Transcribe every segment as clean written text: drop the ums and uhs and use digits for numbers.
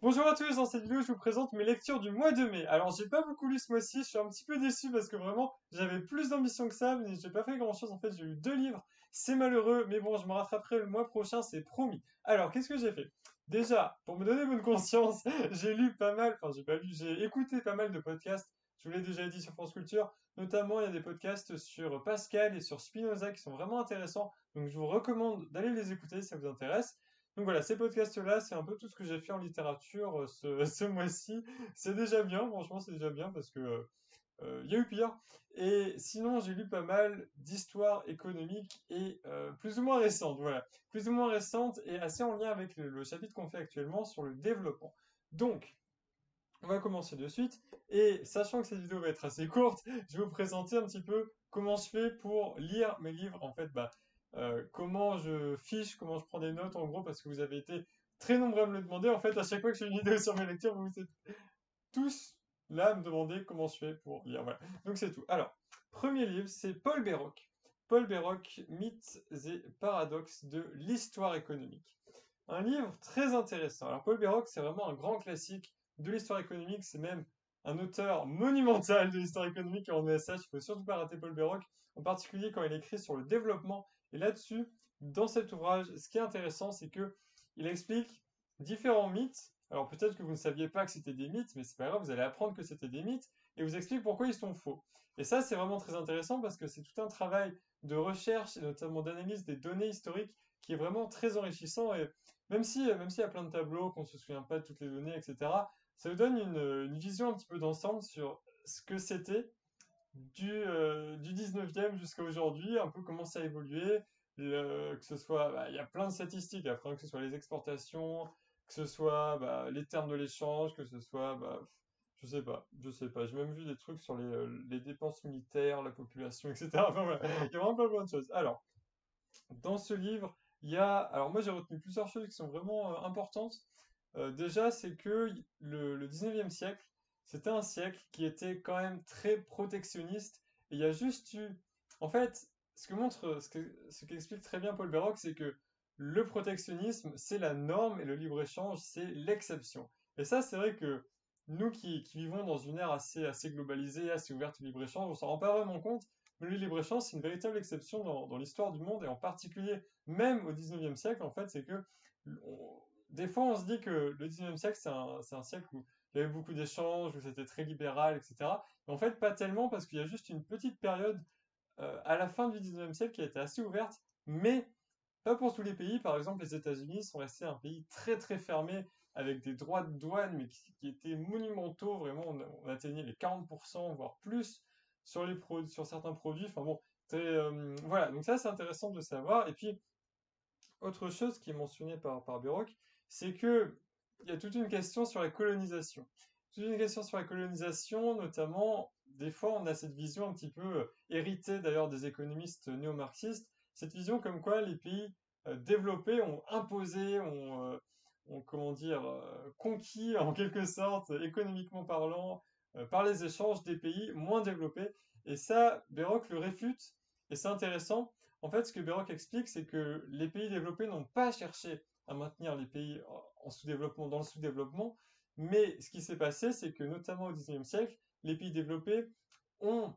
Bonjour à tous, dans cette vidéo je vous présente mes lectures du mois de mai. Alors j'ai pas beaucoup lu ce mois-ci, je suis un petit peu déçu parce que vraiment j'avais plus d'ambition que ça, mais j'ai pas fait grand-chose en fait, j'ai eu 2 livres. C'est malheureux, mais bon, je me rattraperai le mois prochain, c'est promis. Alors qu'est-ce que j'ai fait? Déjà, pour me donner bonne conscience, j'ai lu pas mal, enfin j'ai pas lu, j'ai écouté pas mal de podcasts. Je vous l'ai déjà dit sur France Culture, notamment il y a des podcasts sur Pascal et sur Spinoza qui sont vraiment intéressants, donc je vous recommande d'aller les écouter si ça vous intéresse. Donc voilà, ces podcasts-là, c'est un peu tout ce que j'ai fait en littérature ce mois-ci. C'est déjà bien, franchement, c'est déjà bien parce que il y a eu pire. Et sinon, j'ai lu pas mal d'histoires économiques et plus ou moins récentes, voilà. Plus ou moins récentes et assez en lien avec le chapitre qu'on fait actuellement sur le développement. Donc, on va commencer de suite. Et sachant que cette vidéo va être assez courte, je vais vous présenter un petit peu comment je fais pour lire mes livres. En fait, comment je fiche, comment je prends des notes en gros, parce que vous avez été très nombreux à me le demander. En fait, à chaque fois que je fais une vidéo sur mes lectures, vous êtes tous là à me demander comment je fais pour lire. Voilà. Donc c'est tout. Alors, premier livre, c'est Paul Béroc. Paul Béroc, Mythes et paradoxes de l'histoire économique. Un livre très intéressant. Alors Paul Béroc, c'est vraiment un grand classique de l'histoire économique, c'est même un auteur monumental de l'histoire économique et en ESH, il faut surtout pas rater Paul Béroc, en particulier quand il écrit sur le développement. Et là-dessus, dans cet ouvrage, ce qui est intéressant, c'est que il explique différents mythes. Alors peut-être que vous ne saviez pas que c'était des mythes, mais c'est pas grave, vous allez apprendre que c'était des mythes et vous explique pourquoi ils sont faux. Et ça, c'est vraiment très intéressant parce que c'est tout un travail de recherche et notamment d'analyse des données historiques qui est vraiment très enrichissant et même s'il y a plein de tableaux, qu'on se souvient pas de toutes les données, etc., ça vous donne une vision un petit peu d'ensemble sur ce que c'était du 19e jusqu'à aujourd'hui, un peu comment ça a évolué, que ce soit, il y a plein de statistiques après, hein, que ce soit les exportations, que ce soit les termes de l'échange, que ce soit, je sais pas, j'ai même vu des trucs sur les dépenses militaires, la population, etc. Enfin, voilà, il y a vraiment plein de choses. Alors, dans ce livre, alors moi j'ai retenu plusieurs choses qui sont vraiment importantes. Déjà, c'est que le 19e siècle, c'était un siècle qui était quand même très protectionniste. Et il y a juste eu, en fait, ce qu'explique très bien Paul Béroc, c'est que le protectionnisme, c'est la norme et le libre-échange, c'est l'exception. Et ça, c'est vrai que nous qui vivons dans une ère assez globalisée, assez ouverte au libre-échange, on s'en rend pas vraiment compte, mais le libre-échange, c'est une véritable exception dans l'histoire du monde, et en particulier, même au 19e siècle, en fait, c'est que des fois, on se dit que le 19e siècle, c'est un siècle où il y avait beaucoup d'échanges, où c'était très libéral, etc. Mais en fait, pas tellement, parce qu'il y a juste une petite période à la fin du 19e siècle qui a été assez ouverte, mais pas pour tous les pays. Par exemple, les États-Unis sont restés un pays très très fermé, avec des droits de douane, mais qui étaient monumentaux. Vraiment, on atteignait les 40%, voire plus, sur certains produits. Enfin bon, voilà. Donc ça, c'est intéressant de savoir. Et puis, autre chose qui est mentionnée par Béroc, c'est que il y a toute une question sur la colonisation. Toute une question sur la colonisation, notamment, des fois, on a cette vision un petit peu héritée d'ailleurs des économistes néo-marxistes, cette vision comme quoi les pays développés ont imposé, comment dire, conquis en quelque sorte, économiquement parlant, par les échanges des pays moins développés. Et ça, Béroc le réfute, et c'est intéressant. En fait, ce que Béroc explique, c'est que les pays développés n'ont pas cherché à maintenir les pays en sous-développement, dans le sous-développement, mais ce qui s'est passé, c'est que notamment au XIXe siècle, les pays développés ont,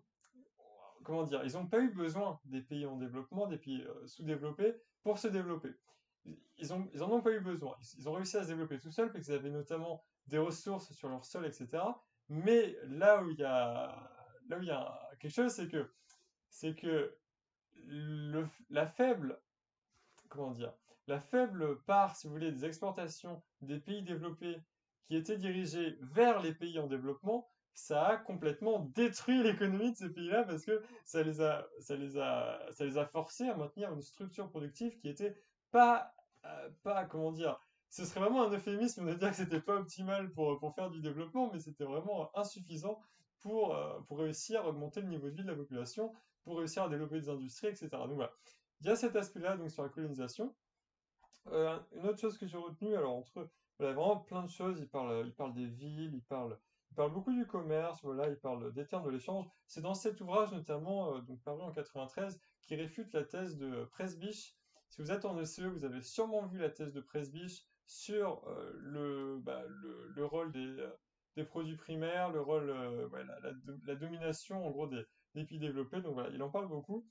comment dire, ils n'ont pas eu besoin des pays en développement, des pays sous-développés, pour se développer. Ils en ont pas eu besoin. Ils ont réussi à se développer tout seuls, parce qu'ils avaient notamment des ressources sur leur sol, etc. Mais là où il y a quelque chose, c'est que la faible, comment dire, la faible part, si vous voulez, des exportations des pays développés qui étaient dirigées vers les pays en développement, ça a complètement détruit l'économie de ces pays-là parce que ça les a forcés à maintenir une structure productive qui était pas, comment dire, ce serait vraiment un euphémisme de dire que c'était pas optimal pour faire du développement, mais c'était vraiment insuffisant pour réussir à augmenter le niveau de vie de la population, pour réussir à développer des industries, etc. Donc voilà. Il y a cet aspect-là donc sur la colonisation. Une autre chose que j'ai retenue, alors voilà, vraiment plein de choses. Il parle des villes, il parle beaucoup du commerce, voilà, il parle des termes de l'échange. C'est dans cet ouvrage notamment, donc paru en 93, qui réfute la thèse de Presbych. Si vous êtes en ECE, vous avez sûrement vu la thèse de Presbych sur rôle des produits primaires, le rôle, ouais, la domination en gros des pays développés. Donc voilà, il en parle beaucoup.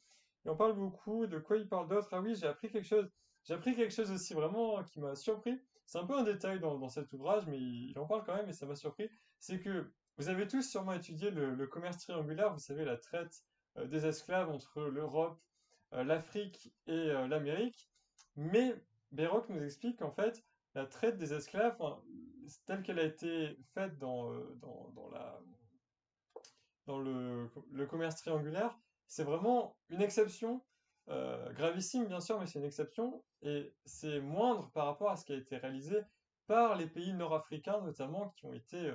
Il en parle beaucoup. De quoi il parle d'autre? Ah oui, j'ai appris quelque chose. J'ai appris quelque chose aussi vraiment qui m'a surpris. C'est un peu un détail dans cet ouvrage, mais il en parle quand même et ça m'a surpris. C'est que vous avez tous sûrement étudié le commerce triangulaire, vous savez, la traite des esclaves entre l'Europe, l'Afrique et l'Amérique. Mais Bayrock nous explique qu'en fait, la traite des esclaves, enfin, telle qu'elle a été faite dans le commerce triangulaire, c'est vraiment une exception, gravissime bien sûr, mais c'est une exception, et c'est moindre par rapport à ce qui a été réalisé par les pays nord-africains notamment, qui ont été,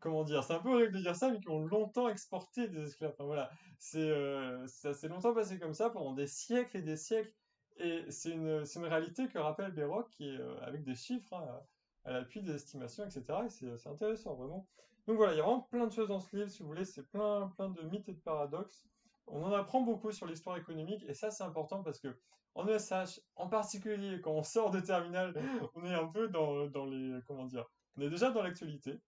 comment dire, c'est un peu horrible de dire ça, mais qui ont longtemps exporté des esclaves. Enfin, voilà, ça s'est longtemps passé comme ça pendant des siècles et des siècles, et c'est une réalité que rappelle Béroc, qui est avec des chiffres, hein, à l'appui des estimations, etc. Et c'est intéressant, vraiment. Donc voilà, il y a vraiment plein de choses dans ce livre, si vous voulez, c'est plein de mythes et de paradoxes. On en apprend beaucoup sur l'histoire économique, et ça c'est important parce que en ESH, en particulier quand on sort de terminale, on est un peu dans les, comment dire, on est déjà dans l'actualité,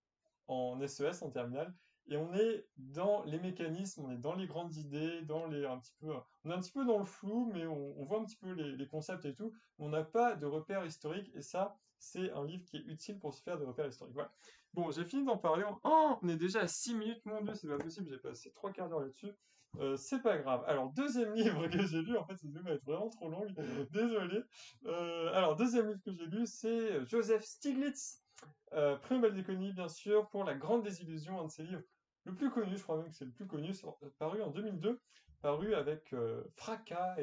en SES, en terminale, et on est dans les mécanismes, on est dans les grandes idées, on est un petit peu dans le flou, mais on voit un petit peu les concepts et tout. On n'a pas de repères historiques, et ça, c'est un livre qui est utile pour se faire des repères historiques. Voilà. Bon, j'ai fini d'en parler. Oh, on est déjà à 6 minutes, mon Dieu, c'est pas possible, j'ai passé 3 quarts d'heure là-dessus. C'est pas grave. Alors, deuxième livre que j'ai lu, en fait, ça va être vraiment trop long, désolé. Alors, deuxième livre que j'ai lu, c'est Joseph Stiglitz. Prix Nobel d'économie, bien sûr, pour La Grande Désillusion, un de ses livres le plus connu, je crois même que c'est le plus connu, paru en 2002, paru avec fracas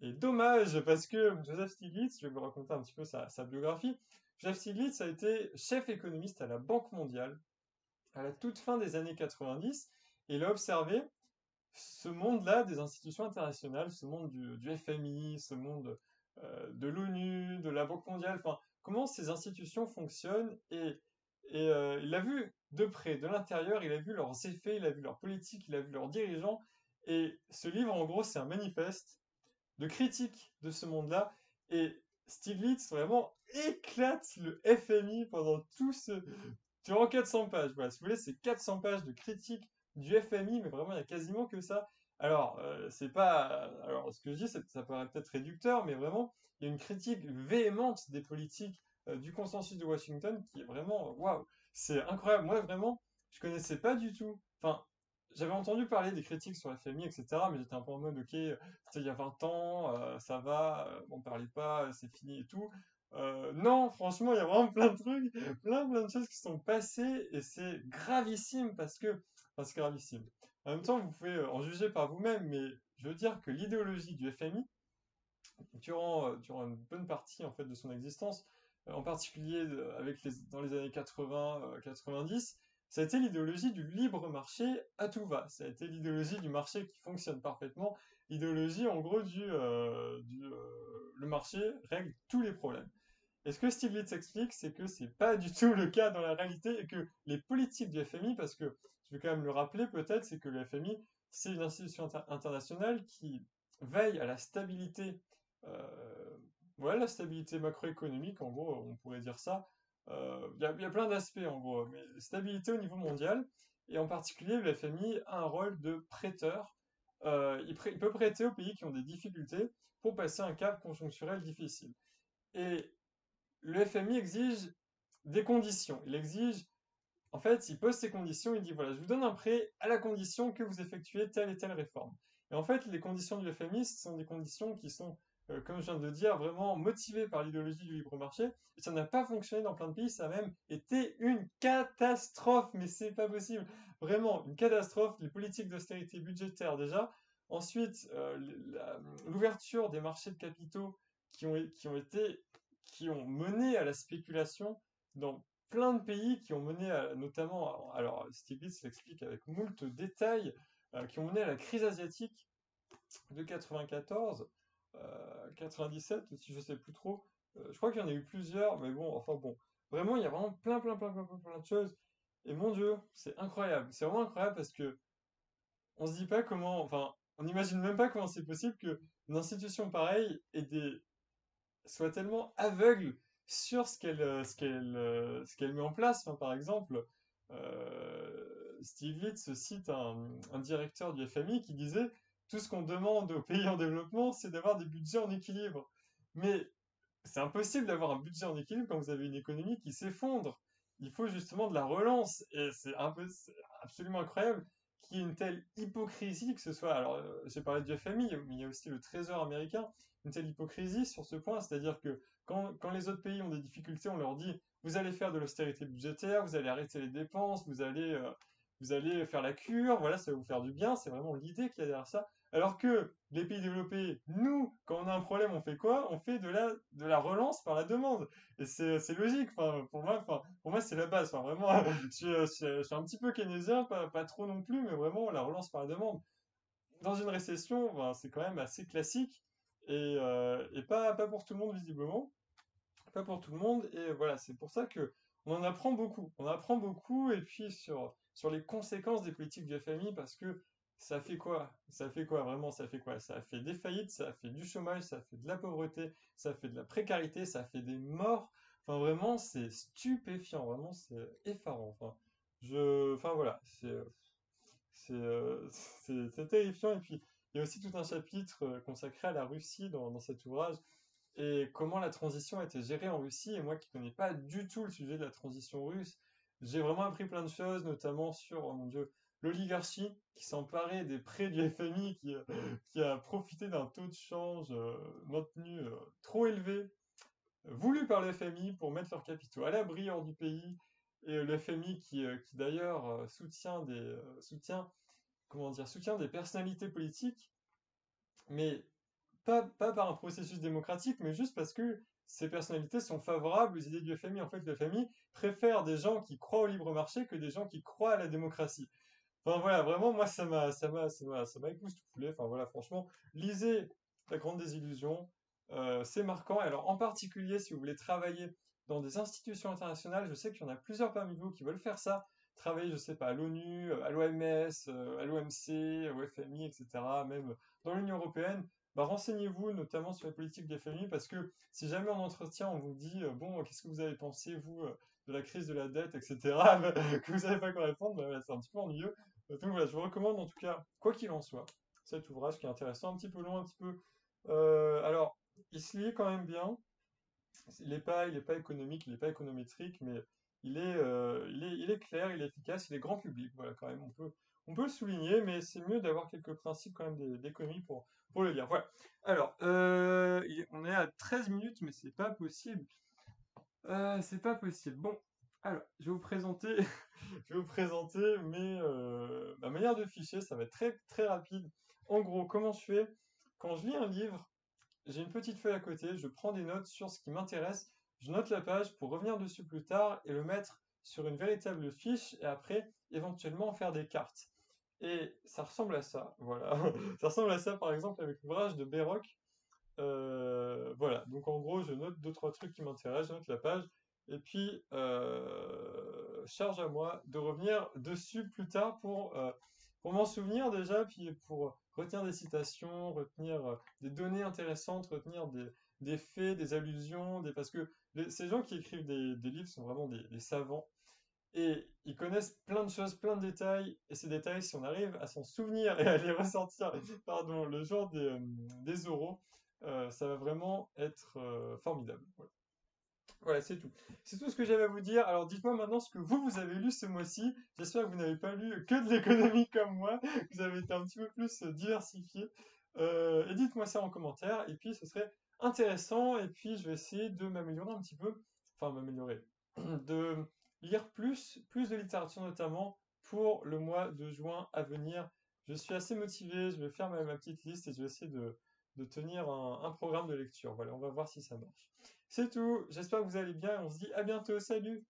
et dommage, parce que Joseph Stiglitz, je vais vous raconter un petit peu sa biographie. Joseph Stiglitz a été chef économiste à la Banque mondiale à la toute fin des années 90, et il a observé ce monde-là des institutions internationales, ce monde du FMI, ce monde de l'ONU, de la Banque mondiale, enfin, comment ces institutions fonctionnent, et il l'a vu de près, de l'intérieur, il a vu leurs effets, il a vu leurs politiques, il a vu leurs dirigeants, et ce livre, en gros, c'est un manifeste de critique de ce monde-là, et Stiglitz vraiment éclate le FMI pendant durant 400 pages. Voilà, si vous voulez, c'est 400 pages de critique du FMI, mais vraiment, il y a quasiment que ça. Alors, c'est pas. Alors, ce que je dis, ça paraît peut-être réducteur, mais vraiment, il y a une critique véhémente des politiques du consensus de Washington qui est vraiment. Waouh! C'est incroyable. Moi, vraiment, je connaissais pas du tout. Enfin, j'avais entendu parler des critiques sur le FMI, etc., mais j'étais un peu en mode, ok, c'était il y a 20 ans, ça va, on parlait pas, c'est fini et tout. Non, franchement, il y a vraiment plein de trucs, plein de choses qui sont passées, et c'est gravissime enfin, c'est gravissime. En même temps, vous pouvez en juger par vous-même, mais je veux dire que l'idéologie du FMI, durant une bonne partie en fait de son existence, en particulier dans les années 80, 90, ça a été l'idéologie du libre marché à tout va. Ça a été l'idéologie du marché qui fonctionne parfaitement, l'idéologie en gros le marché règle tous les problèmes. Et ce que Stiglitz explique, c'est que c'est pas du tout le cas dans la réalité, et que les politiques du FMI, parce que je vais quand même le rappeler peut-être, c'est que le FMI, c'est une institution internationale qui veille à la stabilité, euh, voilà, la stabilité macroéconomique, en gros, on pourrait dire ça. Il y a plein d'aspects, en gros, mais stabilité au niveau mondial, et en particulier, le FMI a un rôle de prêteur. Il peut prêter aux pays qui ont des difficultés pour passer un cap conjoncturel difficile. Et le FMI exige des conditions. En fait, il pose ses conditions, il dit voilà, je vous donne un prêt à la condition que vous effectuez telle et telle réforme. Et en fait, les conditions du FMI, ce sont des conditions qui sont, comme je viens de le dire, vraiment motivées par l'idéologie du libre marché. Et ça n'a pas fonctionné dans plein de pays, ça a même été une catastrophe, mais c'est pas possible. Vraiment, une catastrophe. Les politiques d'austérité budgétaire déjà. Ensuite, l'ouverture des marchés de capitaux qui ont mené à la spéculation dans plein de pays, qui ont mené notamment, alors Stiglitz l'explique avec moult détails, qui ont mené à la crise asiatique de 94, 97 si je sais plus trop. Je crois qu'il y en a eu plusieurs, mais bon, enfin bon. Vraiment, il y a vraiment plein de choses. Et mon Dieu, c'est incroyable. C'est vraiment incroyable parce que on se dit pas comment, enfin, on n'imagine même pas comment c'est possible que une institution pareille soit tellement aveugle sur ce qu'elle met en place. Enfin, par exemple, Stiglitz cite un directeur du FMI qui disait tout ce qu'on demande aux pays en développement, c'est d'avoir des budgets en équilibre. Mais c'est impossible d'avoir un budget en équilibre quand vous avez une économie qui s'effondre. Il faut justement de la relance. Et c'est absolument incroyable qu'il y ait une telle hypocrisie, que ce soit, alors j'ai parlé du FMI, mais il y a aussi le Trésor américain, une telle hypocrisie sur ce point. C'est-à-dire que quand les autres pays ont des difficultés, on leur dit, vous allez faire de l'austérité budgétaire, vous allez arrêter les dépenses, vous allez faire la cure, voilà, ça va vous faire du bien. C'est vraiment l'idée qu'il y a derrière ça. Alors que les pays développés, nous, quand on a un problème, on fait quoi? On fait de la relance par la demande. Et c'est logique, enfin, pour moi, c'est la base. Enfin, vraiment, je suis un petit peu keynésien, pas trop non plus, mais vraiment, la relance par la demande. Dans une récession, ben, c'est quand même assez classique et pas pour tout le monde, visiblement. Pas pour tout le monde. Et voilà, c'est pour ça que on en apprend beaucoup. On apprend beaucoup, et puis sur les conséquences des politiques du FMI, parce que ça fait quoi? Ça fait quoi, vraiment, ça fait quoi? Ça a fait des faillites, ça a fait du chômage, ça a fait de la pauvreté, ça a fait de la précarité, ça a fait des morts. Enfin, vraiment, c'est stupéfiant, vraiment, c'est effarant. Enfin voilà, c'est c'est terrifiant. Et puis, il y a aussi tout un chapitre consacré à la Russie dans cet ouvrage et comment la transition a été gérée en Russie. Et moi qui connais pas du tout le sujet de la transition russe, j'ai vraiment appris plein de choses, notamment sur, oh mon Dieu, l'oligarchie qui s'est emparée des prêts du FMI, qui a profité d'un taux de change maintenu trop élevé, voulu par le FMI pour mettre leurs capitaux à l'abri hors du pays. Et le FMI qui d'ailleurs soutient des personnalités politiques, mais pas par un processus démocratique, mais juste parce que ces personnalités sont favorables aux idées du FMI. En fait, le FMI préfère des gens qui croient au libre marché que des gens qui croient à la démocratie. Enfin voilà, vraiment, moi, ça m'a époustouflé. Enfin voilà, franchement, lisez La Grande Désillusion, c'est marquant. Alors, en particulier, si vous voulez travailler dans des institutions internationales, je sais qu'il y en a plusieurs parmi vous qui veulent faire ça, travailler, je sais pas, à l'ONU, à l'OMS, à l'OMC, au FMI, etc., même dans l'Union européenne. Bah, renseignez-vous notamment sur les politiques du FMI, parce que si jamais en entretien on vous dit bon, qu'est-ce que vous avez pensé vous de la crise de la dette, etc., que vous savez pas quoi répondre, bah, c'est un petit peu ennuyeux. Donc voilà, je vous recommande en tout cas, quoi qu'il en soit, cet ouvrage qui est intéressant, un petit peu long, un petit peu. Alors, il se lit quand même bien. Il est pas économique, il est pas économétrique, mais il est clair, il est efficace, il est grand public. Voilà, quand même, on peut le souligner, mais c'est mieux d'avoir quelques principes quand même d'économie pour le lire. Voilà. Alors, on est à 13 minutes, mais c'est pas possible. C'est pas possible. Bon, alors, je vais vous présenter, je vais vous présenter ma manière de ficher. Ça va être très très rapide. En gros, comment je fais? Quand je lis un livre, j'ai une petite feuille à côté, je prends des notes sur ce qui m'intéresse, je note la page pour revenir dessus plus tard et le mettre sur une véritable fiche et après éventuellement en faire des cartes. Et ça ressemble à ça, voilà. Ça ressemble à ça par exemple avec l'ouvrage de Béroc. Voilà, donc en gros, je note deux, trois trucs qui m'intéressent, je note la page, et puis charge à moi de revenir dessus plus tard pour m'en souvenir déjà, puis pour retenir des citations, retenir des données intéressantes, retenir des faits, des allusions, parce que ces gens qui écrivent des livres sont vraiment des savants, et ils connaissent plein de choses, plein de détails, et ces détails, si on arrive à s'en souvenir et à les ressentir, pardon, le jour des oraux, ça va vraiment être formidable. Voilà, voilà, c'est tout. C'est tout ce que j'avais à vous dire. Alors dites-moi maintenant ce que vous avez lu ce mois-ci. J'espère que vous n'avez pas lu que de l'économie comme moi, que vous avez été un petit peu plus diversifié. Et dites-moi ça en commentaire, et puis ce serait intéressant, et puis je vais essayer de m'améliorer un petit peu, enfin m'améliorer, de lire plus de littérature notamment pour le mois de juin à venir. Je suis assez motivé, je vais faire ma petite liste et je vais essayer de tenir un programme de lecture. Voilà, on va voir si ça marche. C'est tout, j'espère que vous allez bien et on se dit à bientôt, salut!